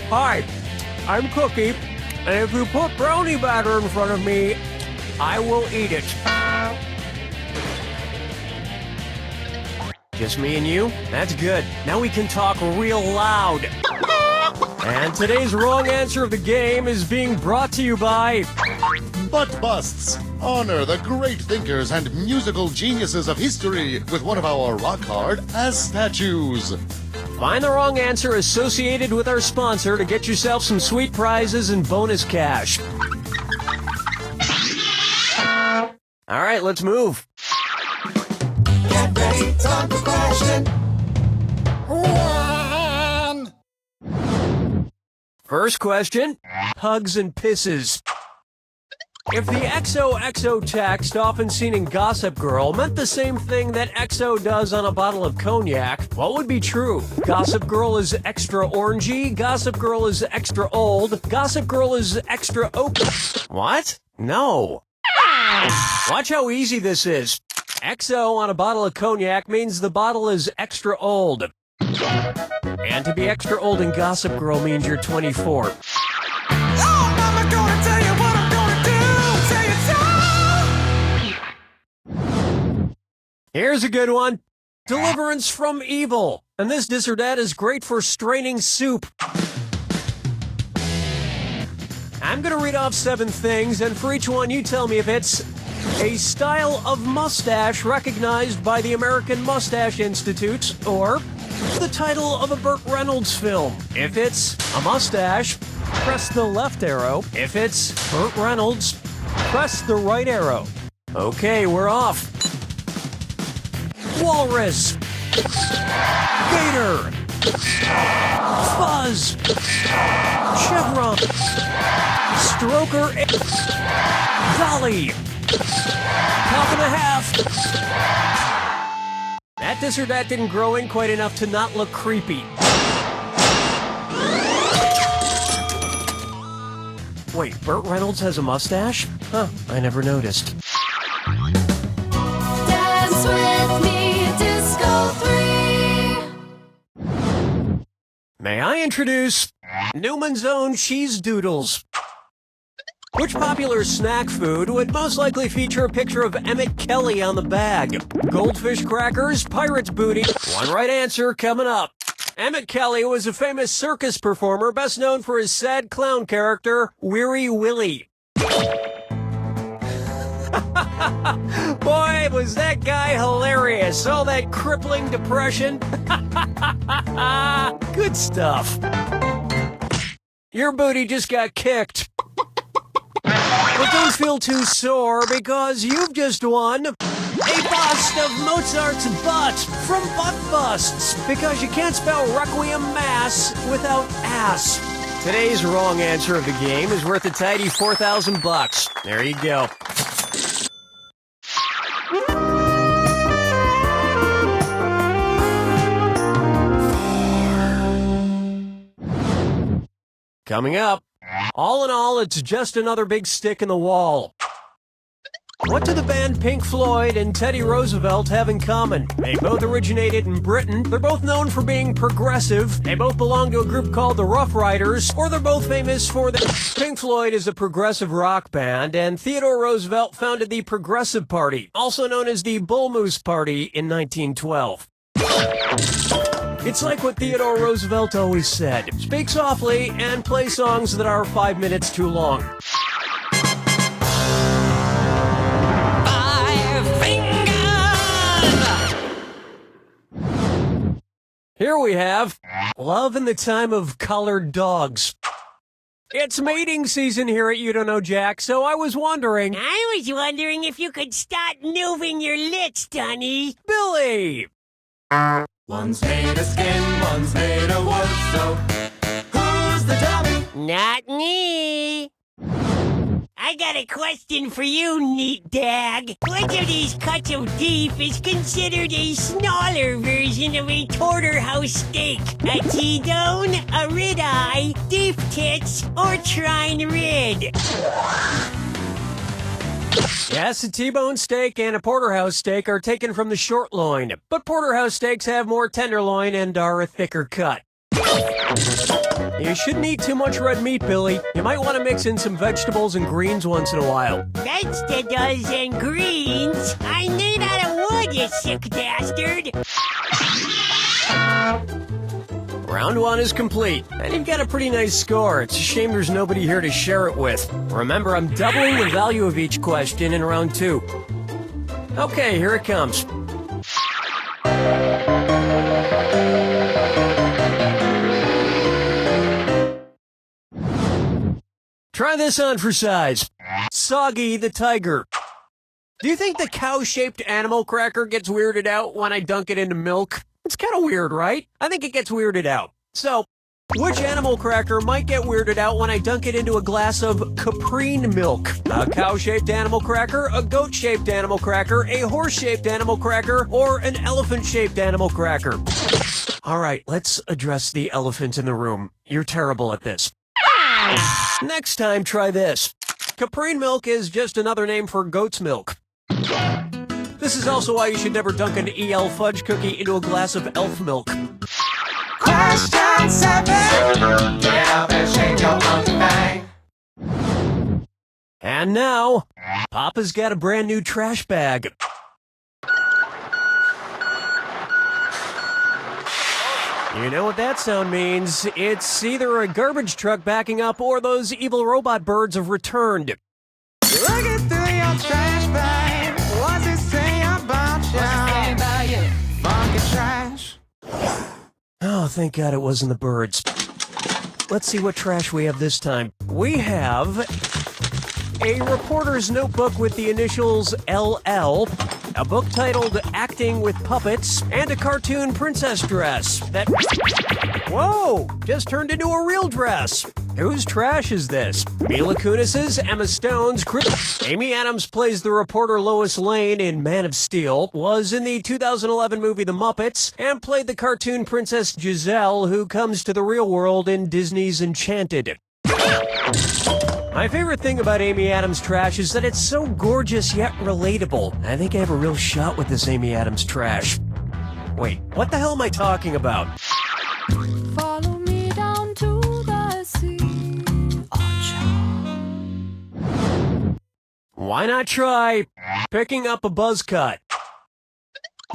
Hi, I'm Cookie, and if you put brownie batter in front of me, I will eat it. Just me and you? That's good. Now we can talk real loud. And today's wrong answer of the game is being brought to you by... Butt Busts. Honor the great thinkers and musical geniuses of history with one of our rock hard as statues. Find the wrong answer associated with our sponsor to get yourself some sweet prizes and bonus cash. All right, let's move. Get ready, time for question 1. First question, hugs and pisses. If the XOXO text, often seen in Gossip Girl, meant the same thing that XO does on a bottle of cognac, what would be true? Gossip Girl is extra orangey, Gossip Girl is extra old, Gossip Girl is extra oak. What? No. Watch how easy this is. XO on a bottle of cognac means the bottle is extra old. And to be extra old in Gossip Girl means you're 24. Here's a good one. Deliverance from evil. And this or that is great for straining soup. I'm gonna read off 7 things, and for each one you tell me if it's a style of mustache recognized by the American Mustache Institute, or the title of a Burt Reynolds film. If it's a mustache, press the left arrow. If it's Burt Reynolds, press the right arrow. Okay, we're off. Walrus, gator, fuzz, chevron, stroker, dolly, half and a half. That this or that didn't grow in quite enough to not look creepy. Wait, Burt Reynolds has a mustache? Huh, I never noticed. Dance with me, Disco 3. May I introduce Newman's Own Cheese Doodles? Which popular snack food would most likely feature a picture of Emmett Kelly on the bag? Goldfish crackers, pirate's booty. One right answer coming up. Emmett Kelly was a famous circus performer best known for his sad clown character, Weary Willie. Boy, was that guy hilarious. All that crippling depression. Good stuff. Your booty just got kicked. But don't feel too sore, because you've just won a bust of Mozart's butt from Butt Busts, because you can't spell Requiem Mass without ass. Today's wrong answer of the game is worth a tidy $4,000. There you go. Coming up, all in all, it's just another big stick in the wall. What do the band Pink Floyd and Teddy Roosevelt have in common? They both originated in Britain, they're both known for being progressive, they both belong to a group called the Rough Riders, or they're both famous for the... Pink Floyd is a progressive rock band, and Theodore Roosevelt founded the Progressive Party, also known as the Bull Moose Party, in 1912. It's like what Theodore Roosevelt always said. Speak softly and play songs that are 5 minutes too long. 5 fingers! Here we have Love in the Time of Collared Dogs. It's mating season here at You Don't Know Jack, so I was wondering if you could start moving your lips, Dunny. Billy! One's made of skin, one's made of wood, so who's the dummy? Not me. I got a question for you, neat dag. Which of these cuts of beef is considered a smaller version of a porterhouse steak? A T-bone, a rib-eye, deep tits, or trine rid? Yes, a T-bone steak and a porterhouse steak are taken from the short loin, but porterhouse steaks have more tenderloin and are a thicker cut. You shouldn't eat too much red meat, Billy. You might want to mix in some vegetables and greens once in a while. Vegetables and greens? I'm made out of wood, you sick bastard! Round 1 is complete, and you've got a pretty nice score. It's a shame there's nobody here to share it with. Remember, I'm doubling the value of each question in round 2. Okay, here it comes. Try this on for size. Soggy the tiger. Do you think the cow-shaped animal cracker gets weirded out when I dunk it into milk? It's kind of weird, right? I think it gets weirded out. So, which animal cracker might get weirded out when I dunk it into a glass of caprine milk? A cow-shaped animal cracker, a goat-shaped animal cracker, a horse-shaped animal cracker, or an elephant-shaped animal cracker? All right, let's address the elephant in the room. You're terrible at this. Next time, try this. Caprine milk is just another name for goat's milk. This is also why you should never dunk an EL fudge cookie into a glass of elf milk. Question 7. Get up and shake your monkey bang. And now, Papa's got a brand new trash bag. You know what that sound means. It's either a garbage truck backing up or those evil robot birds have returned. Looking through your trash bag. What's it say about you? Funky trash. Oh, thank God it wasn't the birds. Let's see what trash we have this time. We have a reporter's notebook with the initials LL, a book titled Acting with Puppets, and a cartoon princess dress that... Whoa! Just turned into a real dress. Whose trash is this? Mila Kunis's, Emma Stone's, Amy Adams plays the reporter Lois Lane in Man of Steel, was in the 2011 movie The Muppets, and played the cartoon princess Giselle, who comes to the real world in Disney's Enchanted. My favorite thing about Amy Adams' trash is that it's so gorgeous yet relatable. I think I have a real shot with this Amy Adams trash. Wait, what the hell am I talking about? Follow me down to the sea. Why not try picking up a buzz cut?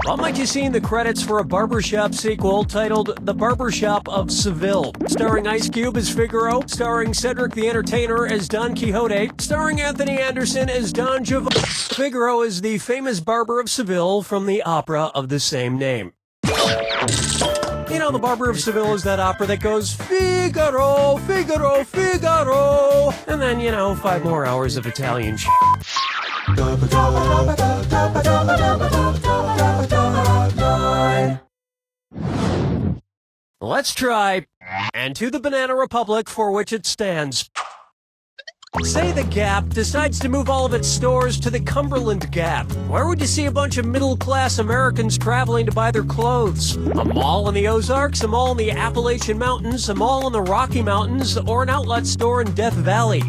What might you see in the credits for a barbershop sequel titled The Barbershop of Seville? Starring Ice Cube as Figaro, starring Cedric the Entertainer as Don Quixote, starring Anthony Anderson as Don Giovanni. Figaro is the famous barber of Seville from the opera of the same name. You know, The Barber of Seville is that opera that goes, Figaro, Figaro, Figaro, and then, 5 more hours of Italian shit. Let's try, and to the Banana Republic for which it stands. Say the Gap decides to move all of its stores to the Cumberland Gap. Where would you see a bunch of middle-class Americans traveling to buy their clothes? A mall in the Ozarks, a mall in the Appalachian Mountains, a mall in the Rocky Mountains, or an outlet store in Death Valley?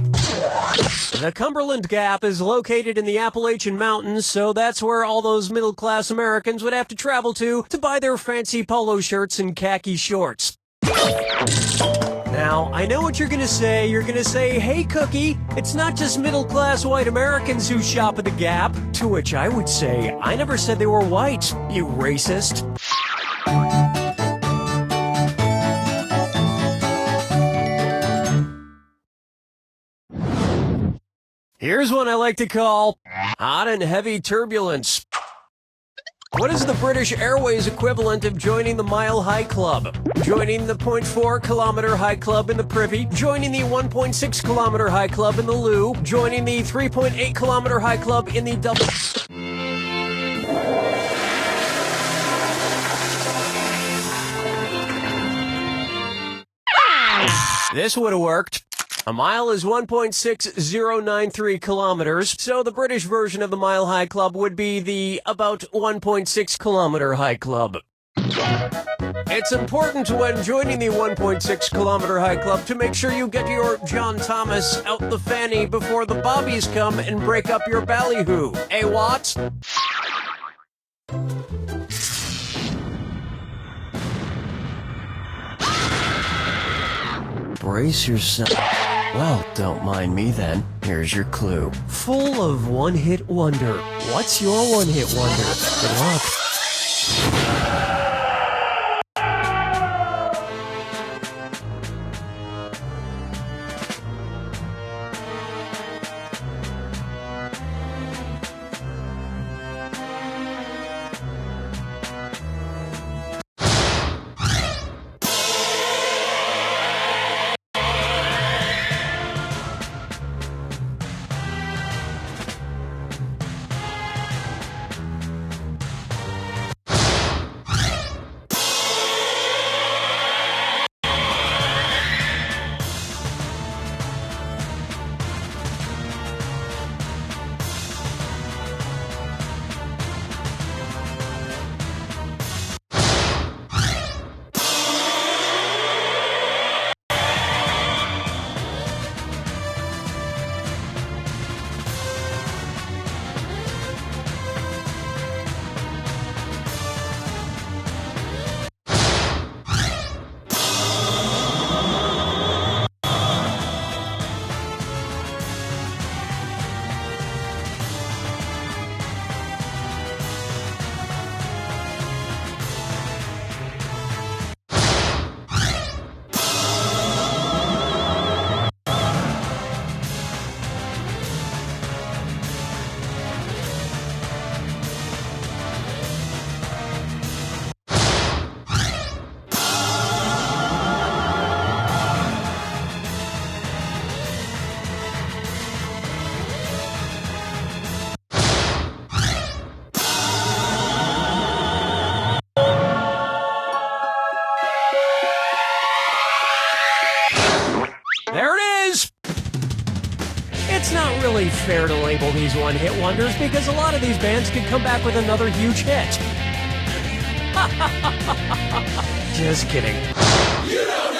The Cumberland Gap is located in the Appalachian Mountains, so that's where all those middle-class Americans would have to travel to buy their fancy polo shirts and khaki shorts. Now, I know what you're gonna say. You're gonna say, hey, Cookie, it's not just middle-class white Americans who shop at the Gap. To which I would say, I never said they were white, you racist. Here's one I like to call Hot and Heavy Turbulence. What is the British Airways equivalent of joining the Mile High Club? Joining the 0.4 kilometer high club in the Privy, joining the 1.6 kilometer high club in the Loo, joining the 3.8 kilometer high club in the double... This would have worked. A mile is 1.6093 kilometers, so the British version of the Mile High Club would be the about 1.6 kilometer high club. It's important when joining the 1.6 kilometer high club to make sure you get your John Thomas out the fanny before the bobbies come and break up your ballyhoo. Eh, what? brace yourself. Well, don't mind me then. Here's your clue. Full of one-hit wonder. What's your one-hit wonder? Good luck. There it is! It's not really fair to label these one-hit wonders because a lot of these bands could come back with another huge hit. Just kidding. You don't